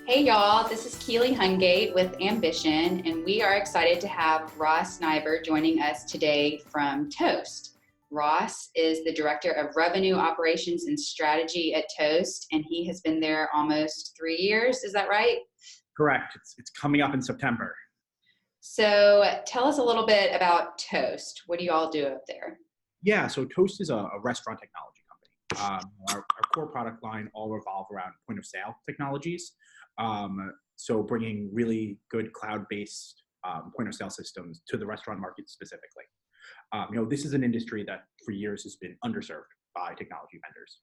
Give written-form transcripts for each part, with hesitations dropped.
Hey y'all, this is Keely Hungate with Ambition, and we are excited to have Ross Nibur joining us today from Toast. Ross is the Director of Revenue Operations and Strategy at Toast, and he has been there almost 3 years. Is that right? Correct. It's coming up in September. So tell us a little bit about Toast. What do you all do up there? Yeah, so Toast is a restaurant technology company. Our core product line all revolve around point of sale technologies. So bringing really good cloud-based point of sale systems to the restaurant market specifically. This is an industry that for years has been underserved by technology vendors.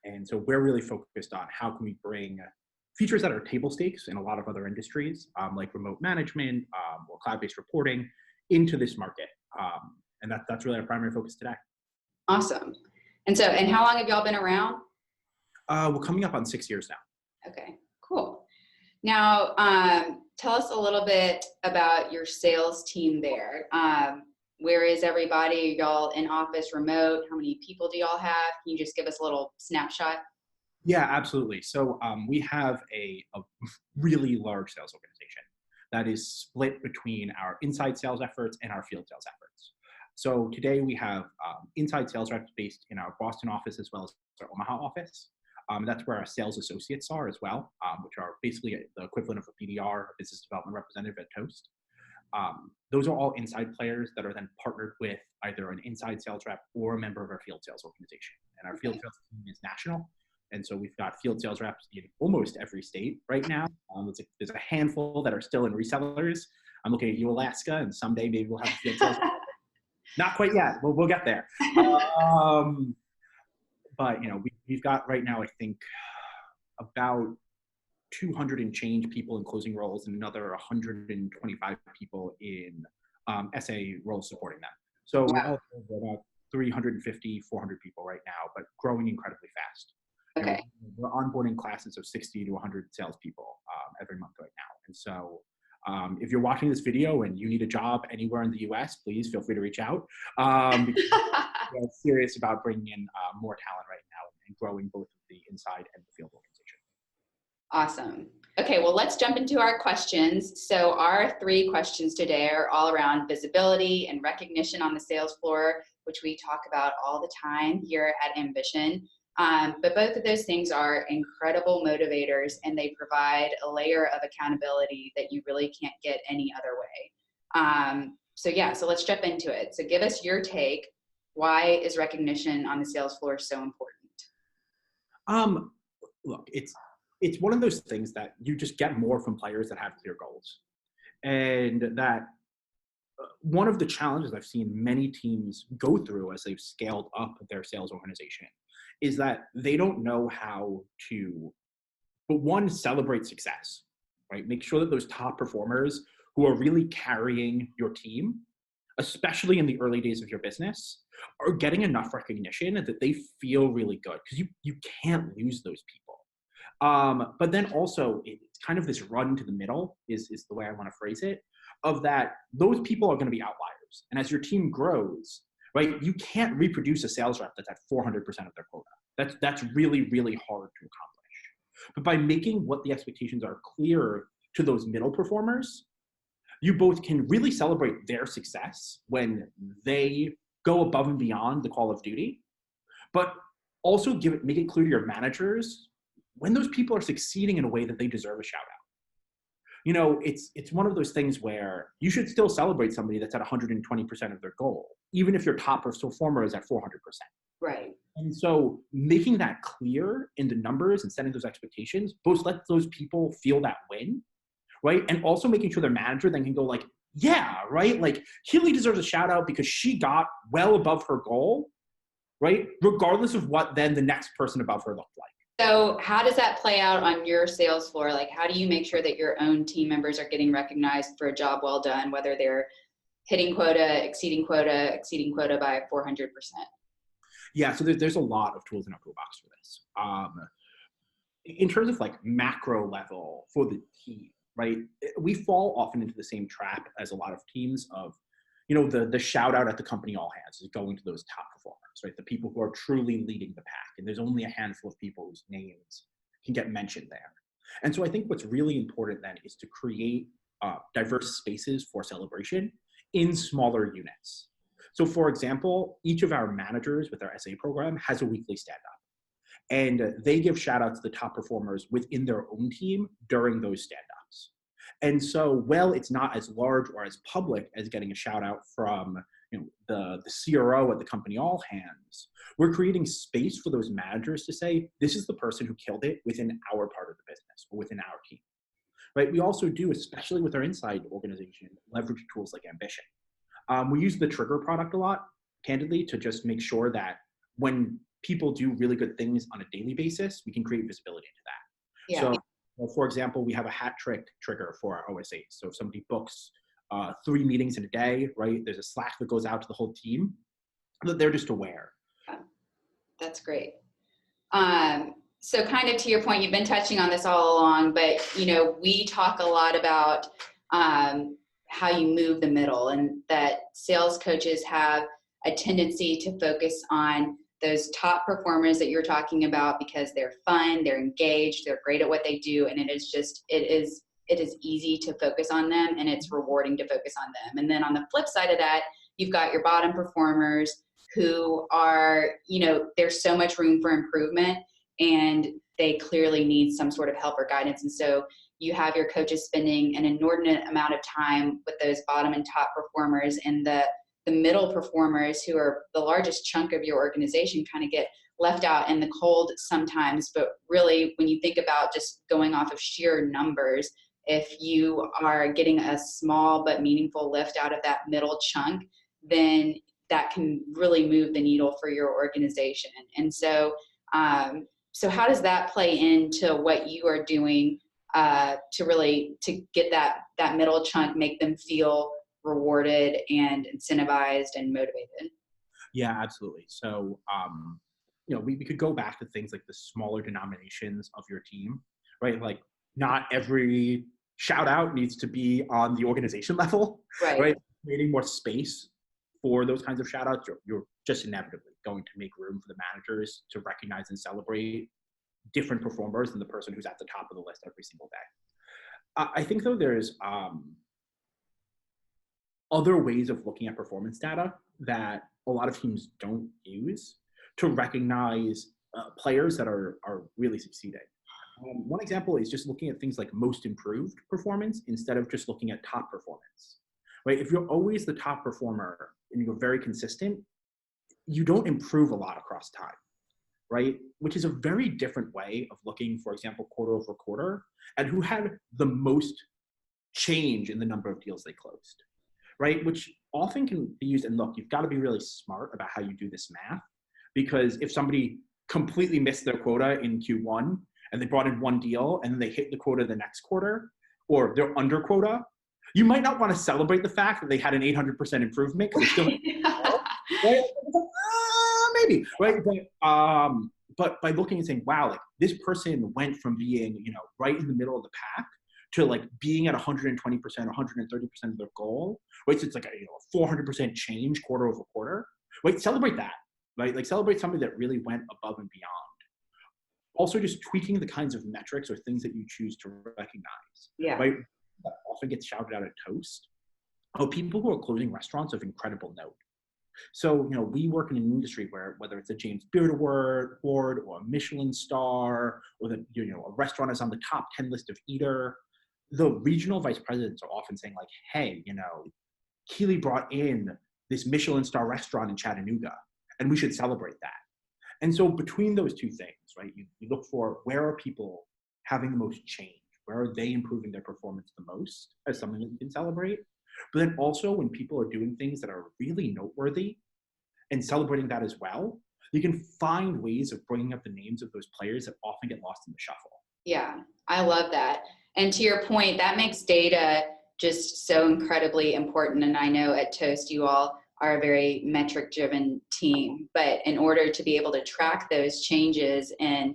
And so we're really focused on how can we bring features that are table stakes in a lot of other industries, like remote management or cloud-based reporting, into this market. And that's really our primary focus today. Awesome. And how long have y'all been around? We're coming up on 6 years now. Okay, cool. Now, tell us a little bit about your sales team there. Where is everybody? Are y'all in office, remote? How many people do y'all have? Can you just give us a little snapshot? Yeah, absolutely. So we have a really large sales organization that is split between our inside sales efforts and our field sales efforts. So today we have inside sales reps based in our Boston office as well as our Omaha office. That's where our sales associates are as well, which are basically the equivalent of a BDR, a business development representative at Toast. Those are all inside players that are then partnered with either an inside sales rep or a member of our field sales organization. And our field sales team is national. And so we've got field sales reps in almost every state right now. There's a handful that are still in resellers. I'm looking at you, Alaska, and someday maybe we'll have a field sales rep. Not quite yet, but we'll get there. But we've got right now, I think, about 200 and change people in closing roles and another 125 people in SA roles supporting them. So Wow. we're about 350, 400 people right now, but growing incredibly fast. Okay. We're onboarding classes of 60 to 100 salespeople every month right now. And so if you're watching this video and you need a job anywhere in the US, please feel free to reach out. Because we're serious about bringing in more talent right now and growing both the inside and the field organization. Awesome. Okay, well, let's jump into our questions. So our 3 questions today are all around visibility and recognition on the sales floor, which we talk about all the time here at Ambition. But both of those things are incredible motivators, and they provide a layer of accountability that you really can't get any other way. So let's jump into it. So give us your take. Why is recognition on the sales floor so important? Look, it's one of those things that you just get more from players that have clear goals. And that one of the challenges I've seen many teams go through as they've scaled up their sales organization is that they don't know how to, but one, celebrate success, right? Make sure that those top performers who are really carrying your team, especially in the early days of your business, are getting enough recognition that they feel really good, because you can't lose those people. But then also, it's kind of this run to the middle is the way I want to phrase it, of that those people are going to be outliers. And as your team grows, right, you can't reproduce a sales rep that's at 400% of their quota. That's really, really hard to accomplish. But by making what the expectations are clear to those middle performers, you both can really celebrate their success when they go above and beyond the call of duty, but also make it clear to your managers when those people are succeeding in a way that they deserve a shout out. It's one of those things where you should still celebrate somebody that's at 120% of their goal, even if your top performer is at 400%. Right. And so making that clear in the numbers and setting those expectations, both let those people feel that win, right? And also making sure their manager then can go like, yeah, right? Like, Keely deserves a shout out because she got well above her goal, right? Regardless of what then the next person above her looked like. So how does that play out on your sales floor? Like, how do you make sure that your own team members are getting recognized for a job well done, whether they're hitting quota, exceeding quota by 400%? Yeah, so there's a lot of tools in our toolbox for this. In terms of like macro level for the team, right? We fall often into the same trap as a lot of teams of, the shout out at the company all hands is going to those top performers, right? The people who are truly leading the pack. And there's only a handful of people whose names can get mentioned there. And so I think what's really important then is to create diverse spaces for celebration in smaller units. So for example, each of our managers with our SA program has a weekly stand-up. And they give shout outs to the top performers within their own team during those stand-ups. And so, while it's not as large or as public as getting a shout out from the CRO at the company all hands, we're creating space for those managers to say, this is the person who killed it within our part of the business or within our team. Right? We also do, especially with our inside organization, leverage tools like Ambition. We use the Trigger product a lot, candidly, to just make sure that when people do really good things on a daily basis, we can create visibility into that. Yeah. So, for example, we have a hat trick trigger for our OSAs. So if somebody books 3 meetings in a day, right, there's a Slack that goes out to the whole team that they're just aware. Yeah. That's great. So kind of to your point, you've been touching on this all along, but we talk a lot about how you move the middle, and that sales coaches have a tendency to focus on those top performers that you're talking about because they're fun, they're engaged, they're great at what they do, and it is easy to focus on them, and it's rewarding to focus on them. And then on the flip side of that, you've got your bottom performers who are, there's so much room for improvement, and they clearly need some sort of help or guidance. And so you have your coaches spending an inordinate amount of time with those bottom and top performers, and the middle performers, who are the largest chunk of your organization, kind of get left out in the cold sometimes. But really, when you think about just going off of sheer numbers, if you are getting a small but meaningful lift out of that middle chunk, then that can really move the needle for your organization. And so, so how does that play into what you are doing to get that middle chunk, make them feel rewarded and incentivized and motivated? Yeah, absolutely. So, we could go back to things like the smaller denominations of your team, right? Like, not every shout out needs to be on the organization level, right? Creating more space for those kinds of shout outs, you're just inevitably going to make room for the managers to recognize and celebrate different performers than the person who's at the top of the list every single day. I think, though, there's other ways of looking at performance data that a lot of teams don't use to recognize players that are really succeeding. One example is just looking at things like most improved performance instead of just looking at top performance. Right? If you're always the top performer and you're very consistent, you don't improve a lot across time, right? Which is a very different way of looking, for example, quarter over quarter, at who had the most change in the number of deals they closed, right? Which often can be used. And look, you've got to be really smart about how you do this math, because if somebody completely missed their quota in Q1 and they brought in 1 deal and then they hit the quota the next quarter, or they're under quota, you might not want to celebrate the fact that they had an 800% improvement because they're still right? Maybe, right? But by looking and saying, wow, like this person went from being, right in the middle of the pack to like being at 120%, 130% of their goal, right? So it's like a 400% change quarter over quarter, right? Celebrate that, right? Like celebrate somebody that really went above and beyond. Also, just tweaking the kinds of metrics or things that you choose to recognize, right? That often gets shouted out at Toast. Oh, people who are closing restaurants of incredible note. So, we work in an industry where whether it's a James Beard Award or a Michelin star, or that a restaurant is on the top 10 list of Eater, the regional vice presidents are often saying like, hey, Keely brought in this Michelin star restaurant in Chattanooga, and we should celebrate that. And so between those two things, right, you look for where are people having the most change? Where are they improving their performance the most as something that you can celebrate? But then also when people are doing things that are really noteworthy and celebrating that as well, you can find ways of bringing up the names of those players that often get lost in the shuffle. Yeah, I love that. And to your point, that makes data just so incredibly important. And I know at Toast, you all are a very metric-driven team, but in order to be able to track those changes and,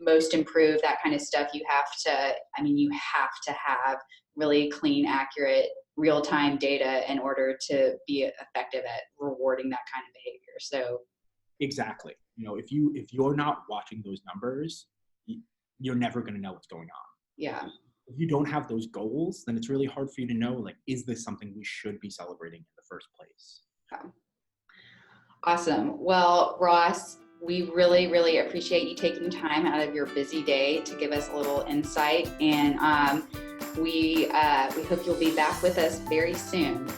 most improved, that kind of stuff, you have to have really clean, accurate, real-time data in order to be effective at rewarding that kind of behavior. So exactly. If you're not watching those numbers, you're never going to know what's going on. Yeah. If you don't have those goals, then it's really hard for you to know, like, is this something we should be celebrating in the first place? Okay. Awesome. Well, Ross, we really, really appreciate you taking time out of your busy day to give us a little insight. And we hope you'll be back with us very soon.